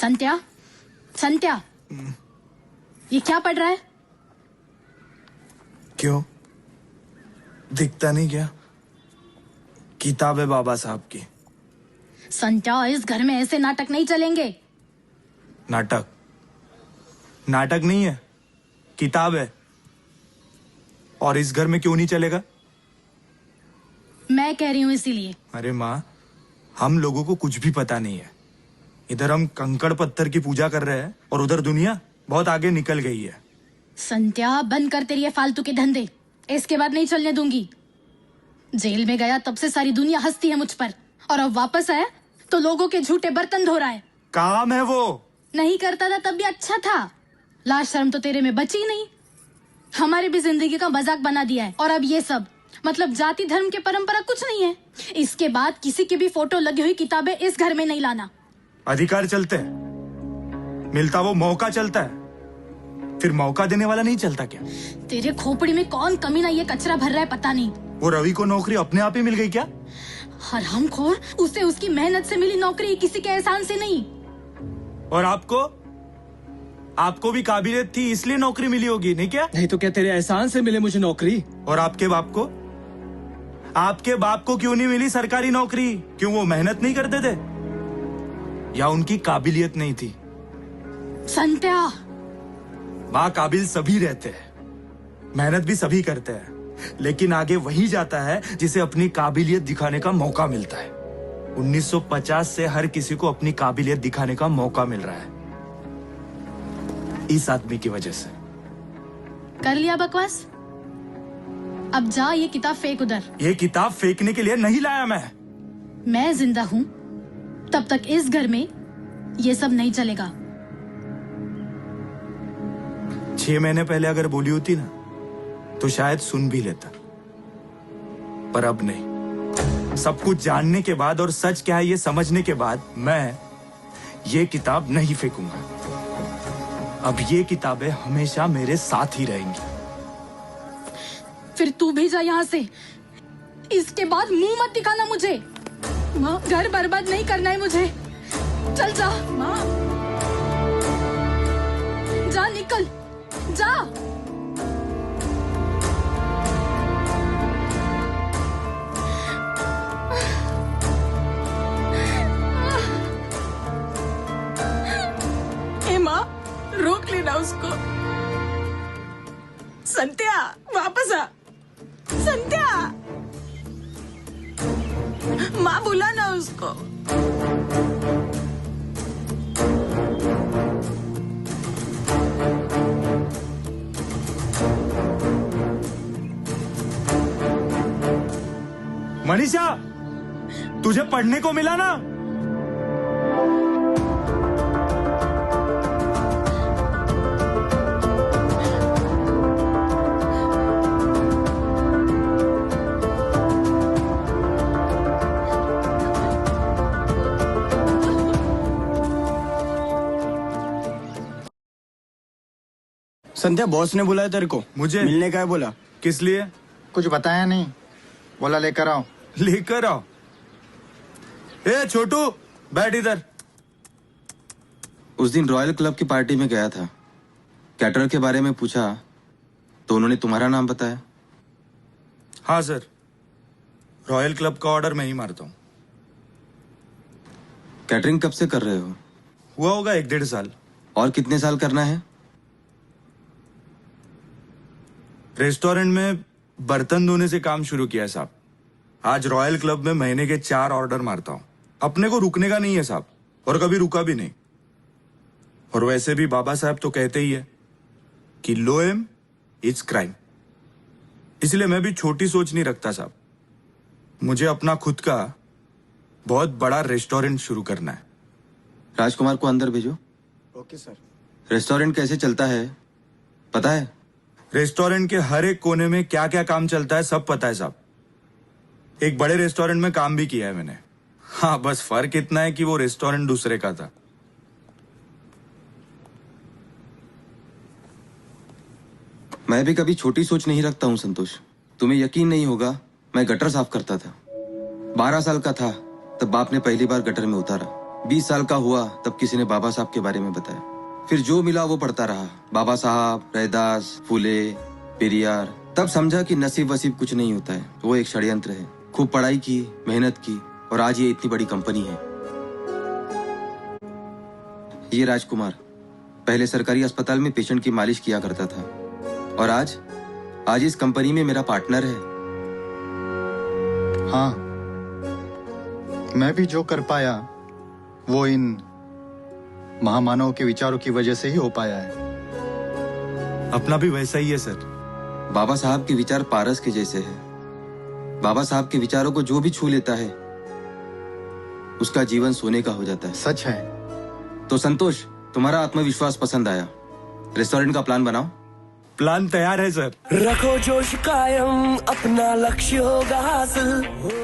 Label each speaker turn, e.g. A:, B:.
A: संत्या, संत्या, ये क्या पढ़ रहा है?
B: क्यों, दिखता नहीं क्या? किताब है बाबा साहब की।
A: संत्या, इस घर में ऐसे नाटक नहीं चलेंगे।
B: नाटक? नाटक नहीं है, किताब है। और इस घर में क्यों नहीं चलेगा?
A: मैं कह रही हूँ इसीलिए।
B: अरे माँ, हम लोगों को कुछ भी पता नहीं है। इधर हम कंकड़ पत्थर की पूजा कर रहे हैं और उधर दुनिया बहुत आगे निकल गई है।
A: संत्या, बंद कर तेरी ये फालतू के धंधे। इसके बाद नहीं चलने दूंगी। जेल में गया तब से सारी दुनिया हंसती है मुझ पर, और अब वापस आया तो लोगों के झूठे बर्तन धो रहा है।
B: काम है वो।
A: नहीं करता था तब भी अच्छा था। लाज शर्म तो तेरे में बची नहीं। हमारी भी जिंदगी का मजाक बना दिया है। और अब ये सब, मतलब जाति धर्म के परंपरा कुछ नहीं है। इसके बाद किसी की भी फोटो लगी हुई किताबें इस घर में नहीं लाना।
B: अधिकार चलते हैं, मिलता वो मौका चलता है, फिर मौका देने वाला नहीं चलता क्या?
A: तेरे खोपड़ी में कौन कमीना ये कचरा भर रहा है पता नहीं।
B: वो रवि को नौकरी अपने आप ही मिल गई क्या?
A: हरामखोर, उसे उसकी मेहनत से मिली नौकरी, किसी के एहसान से नहीं।
B: और आपको भी काबिलियत थी इसलिए नौकरी मिली होगी, नहीं क्या?
C: नहीं तो क्या तेरे एहसान से मिले मुझे नौकरी?
B: और आपके बाप को क्यों नहीं मिली सरकारी नौकरी? क्यों वो मेहनत नहीं करते थे या उनकी काबिलियत नहीं थी?
A: संत्या,
B: माँ, काबिल सभी रहते हैं, मेहनत भी सभी करते हैं, लेकिन आगे वही जाता है जिसे अपनी काबिलियत दिखाने का मौका मिलता है। 1950 से हर किसी को अपनी काबिलियत दिखाने का मौका मिल रहा है, इस आदमी की वजह से।
A: कर लिया बकवास? अब जा, ये किताब फेंक उधर।
B: ये किताब फेंकने के लिए नहीं लाया
A: मैं जिंदा हूँ तब तक इस घर में ये सब नहीं चलेगा।
B: 6 महीने पहले अगर बोली होती ना तो शायद सुन भी लेता, पर अब नहीं। सब कुछ जानने के बाद और सच क्या है ये समझने के बाद मैं ये किताब नहीं फेंकूंगा। अब ये किताबें हमेशा मेरे साथ ही रहेंगी।
A: फिर तू भी जा यहाँ से। इसके बाद मुंह मत दिखाना मुझे। माँ, घर बर्बाद नहीं करना है मुझे। चल जा माँ, जा, निकल जा।
D: ए माँ, रोक लेना उसको। संत्या, वापस आ। संत्या, माँ बुला ना उसको।
B: मनीषा, तुझे पढ़ने को मिला ना?
E: संध्या, बॉस ने बुलाया तेरे को।
B: मुझे
E: मिलने का है बोला।
B: किस लिए?
F: कुछ बताया नहीं, बोला लेकर आओ।
B: लेकर आओ? ए छोटू, बैठ इधर।
G: उस दिन रॉयल क्लब की पार्टी में गया था, कैटरर के बारे में पूछा तो उन्होंने तुम्हारा नाम बताया।
B: हाँ सर, रॉयल क्लब का ऑर्डर मैं ही मारता हूँ।
G: कैटरिंग कब से कर रहे हो?
B: हुआ होगा 1-1.5 साल।
G: और कितने साल करना है?
B: रेस्टोरेंट में बर्तन धोने से काम शुरू किया है साहब। आज रॉयल क्लब में महीने के 4 ऑर्डर मारता हूँ। अपने को रुकने का नहीं है साहब, और कभी रुका भी नहीं। और वैसे भी बाबा साहब तो कहते ही है कि लो एम इज क्राइम। इसलिए मैं भी छोटी सोच नहीं रखता साहब। मुझे अपना खुद का बहुत बड़ा रेस्टोरेंट शुरू करना है।
G: राजकुमार को अंदर भेजो।
E: Okay sir.
G: रेस्टोरेंट कैसे चलता है पता है?
B: रेस्टोरेंट के हर एक कोने में क्या क्या काम चलता है सब पता है साहब। एक बड़े रेस्टोरेंट में काम भी किया है मैंने। हाँ, बस फर्क इतना है कि वो रेस्टोरेंट दूसरे का था।
G: मैं भी कभी छोटी सोच नहीं रखता हूँ संतोष। तुम्हें यकीन नहीं होगा, मैं गटर साफ करता था। 12 साल का था तब बाप ने पहली बार गटर में उतारा। 20 साल का हुआ तब किसी ने बाबा साहब के बारे में बताया। फिर जो मिला वो पढ़ता रहा, बाबा साहब, रैदास, फूले, पेरियार। तब समझा कि नसीब वसीब कुछ नहीं होता है, वो एक षड्यंत्र है। खूब पढ़ाई की, मेहनत की और आज ये इतनी बड़ी कंपनी है। ये राजकुमार पहले सरकारी अस्पताल में पेशेंट की मालिश किया करता था और आज इस कंपनी में मेरा पार्टनर है।
F: हाँ, मैं भी जो कर पाया वो इन महामानव के विचारों की वजह से ही हो पाया है।
B: अपना भी वैसा ही है सर।
G: बाबा साहब के विचार पारस के जैसे हैं। बाबा साहब के विचारों को जो भी छू लेता है उसका जीवन सोने का हो जाता है।
F: सच है।
G: तो संतोष, तुम्हारा आत्मविश्वास पसंद आया, रेस्टोरेंट का प्लान बनाओ।
B: प्लान तैयार है सर।
H: रखो जोश कायम, अपना लक्ष्य होगा हासिल।